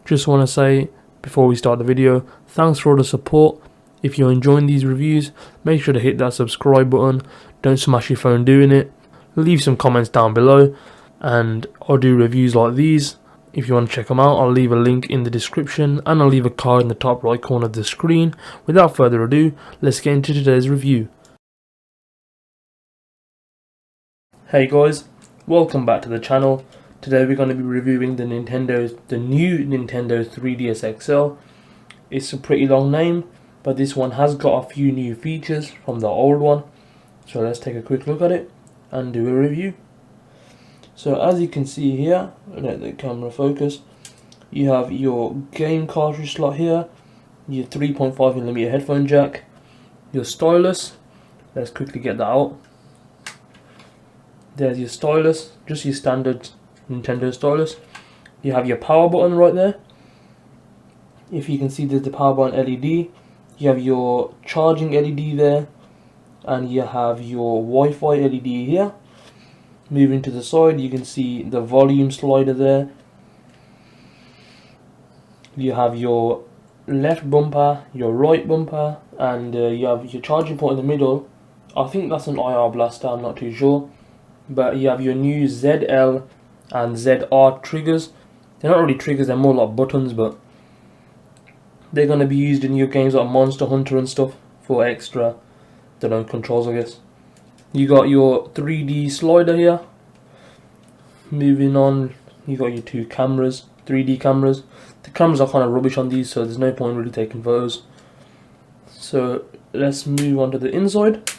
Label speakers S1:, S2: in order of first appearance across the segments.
S1: Just want to say, before we start the video, thanks for all the support. If you're enjoying these reviews, make sure to hit that subscribe button. Don't smash your phone doing it. Leave some comments down below, and I'll do reviews like these. If you want to check them out, I'll leave a link in the description, and I'll leave a card in the top right corner of the screen. Without further ado, let's get into today's review. Hey guys, welcome back to the channel. Today we're going to be reviewing the new Nintendo 3DS XL. It's a pretty long name, but this one has got a few new features from the old one. So let's take a quick look at it and do a review. So as you can see here, let the camera focus, you have your game cartridge slot here, your 3.5mm headphone jack, your stylus. Let's quickly get that out. There's your stylus, just your standard Nintendo stylus. You have your power button right there. If you can see, there's the power button LED. You have your charging LED there, and you have your Wi-Fi LED here. Moving to the side, you can see the volume slider there. You have your left bumper, your right bumper, and you have your charging port in the middle. I think that's an IR blaster, I'm not too sure. But you have your new ZL and ZR triggers. They're not really triggers, they're more like buttons, but they're going to be used in your games like Monster Hunter and stuff for extra, controls, I guess. You got your 3D slider here. Moving on, you got your two cameras, 3D cameras. The cameras are kind of rubbish on these, so there's no point really taking photos. So let's move on to the inside.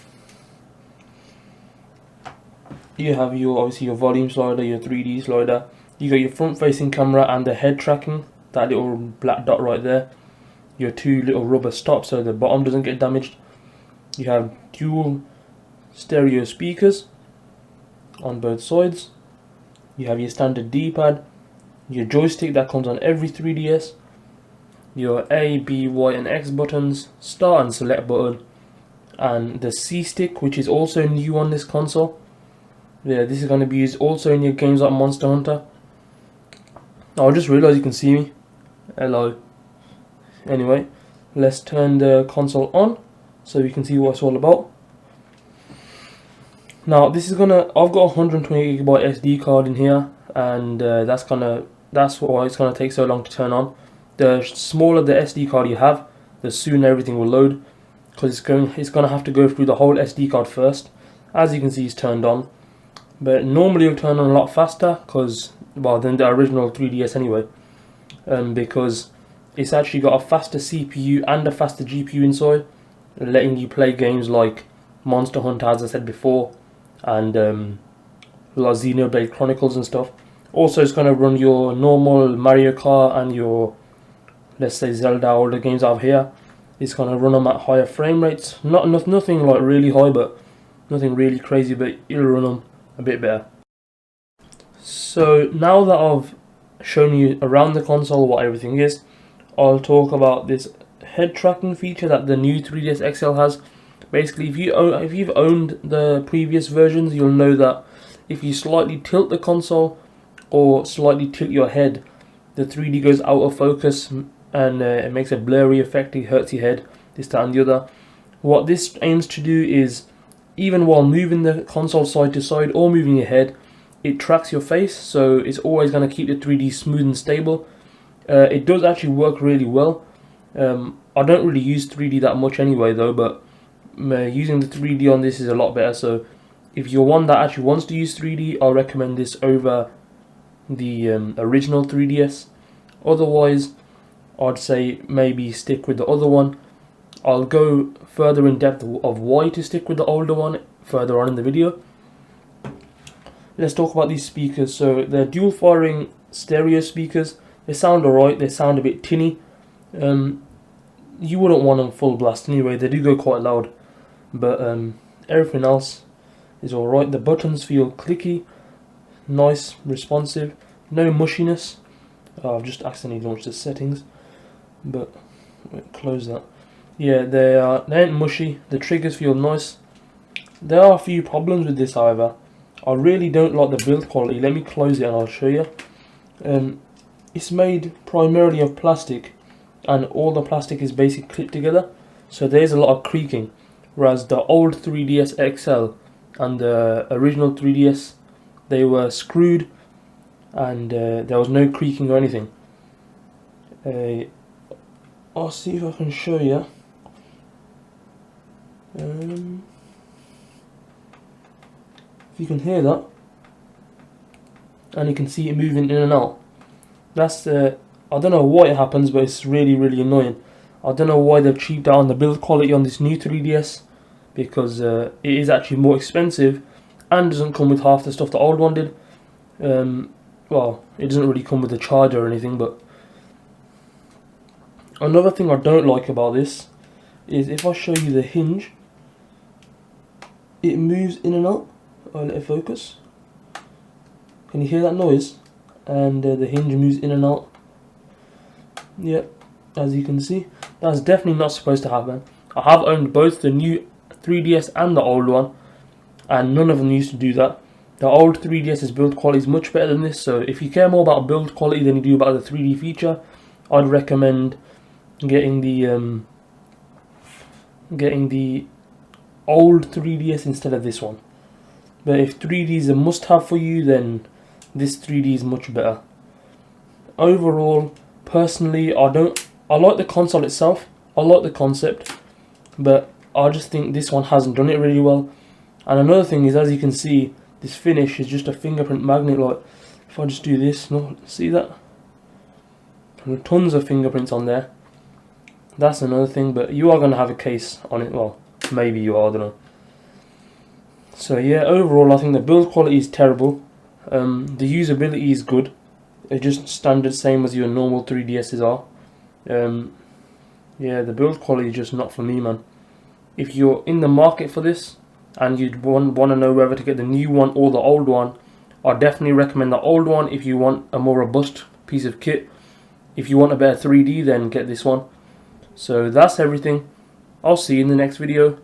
S1: You have obviously your volume slider, your 3D slider. You got your front facing camera and the head tracking, that little black dot right there. Your two little rubber stops so the bottom doesn't get damaged. You have dual stereo speakers on both sides. You have your standard D-pad, your joystick that comes on every 3DS, your A, B, Y and X buttons, start and select button, and the C stick, which is also new on this console. Yeah, this is going to be used also in your games like Monster Hunter. I just realised you can see me. Hello. Anyway, let's turn the console on so we can see what it's all about. Now this is I've got a 128GB SD card in here, and that's why it's gonna take so long to turn on. The smaller the SD card you have, the sooner everything will load, because it's gonna have to go through the whole SD card first. As you can see, it's turned on. But normally it'll turn on a lot faster than the original 3DS anyway, because it's actually got a faster CPU and a faster GPU inside, letting you play games like Monster Hunter, as I said before, and like Xenoblade Chronicles and stuff. Also, it's going to run your normal Mario Kart and your, let's say, Zelda, all the games out here. It's going to run them at higher frame rates. Nothing like really high, but nothing really crazy, but it'll run them a bit better. So now that I've shown you around the console what everything is, I'll talk about this head tracking feature that the new 3DS XL has. Basically, if you've owned the previous versions, you'll know that if you slightly tilt the console or slightly tilt your head, the 3D goes out of focus, and it makes a blurry effect. It hurts your head, this, that and the other. What this aims to do is, even while moving the console side to side or moving your head, it tracks your face, so it's always going to keep the 3D smooth and stable. It does actually work really well. I don't really use 3D that much anyway though, but using the 3D on this is a lot better. So if you're one that actually wants to use 3D, I'll recommend this over the original 3DS. Otherwise, I'd say maybe stick with the other one. I'll go further in depth of why to stick with the older one further on in the video. Let's talk about these speakers. So they're dual firing stereo speakers. They sound alright, they sound a bit tinny. You wouldn't want them full blast anyway, they do go quite loud. But everything else is alright. The buttons feel clicky, nice, responsive, no mushiness. I've just accidentally launched the settings, but close that. Yeah, they ain't mushy. The triggers feel nice. There are a few problems with this, however. I really don't like the build quality. Let me close it and I'll show you. it's made primarily of plastic, and all the plastic is basically clipped together, so there's a lot of creaking. Whereas the old 3DS XL and the original 3DS, they were screwed, and there was no creaking or anything. I'll see if I can show you. If you can hear that, and you can see it moving in and out. That's I don't know why it happens, but it's really annoying. I don't know why they've cheaped out on the build quality on this new 3DS, because it is actually more expensive and doesn't come with half the stuff the old one did. Well, it doesn't really come with a charger or anything, but another thing I don't like about this is if I show you the hinge, it moves in and out. I'll let it focus. Can you hear that noise? And the hinge moves in and out. Yep, as you can see, that's definitely not supposed to happen. I have owned both the new 3DS and the old one, and none of them used to do that. The old 3DS's build quality is much better than this, so if you care more about build quality than you do about the 3D feature, I'd recommend getting the old 3DS instead of this one. But if 3D is a must-have for you, then this 3D is much better. Overall, personally, I like the console itself. I like the concept, but I just think this one hasn't done it really well. And another thing is, as you can see, this finish is just a fingerprint magnet. Like, if I just do this, no, see that? There are tons of fingerprints on there. That's another thing, but you are going to have a case on it. Well, maybe you are, I don't know. So yeah, overall I think the build quality is terrible. The usability is good. It's just standard, same as your normal 3DSs are. Yeah, the build quality is just not for me, man. If you're in the market for this and you'd want to know whether to get the new one or the old one, I definitely recommend the old one if you want a more robust piece of kit. If you want a better 3D, then get this one. So that's everything. I'll see you in the next video.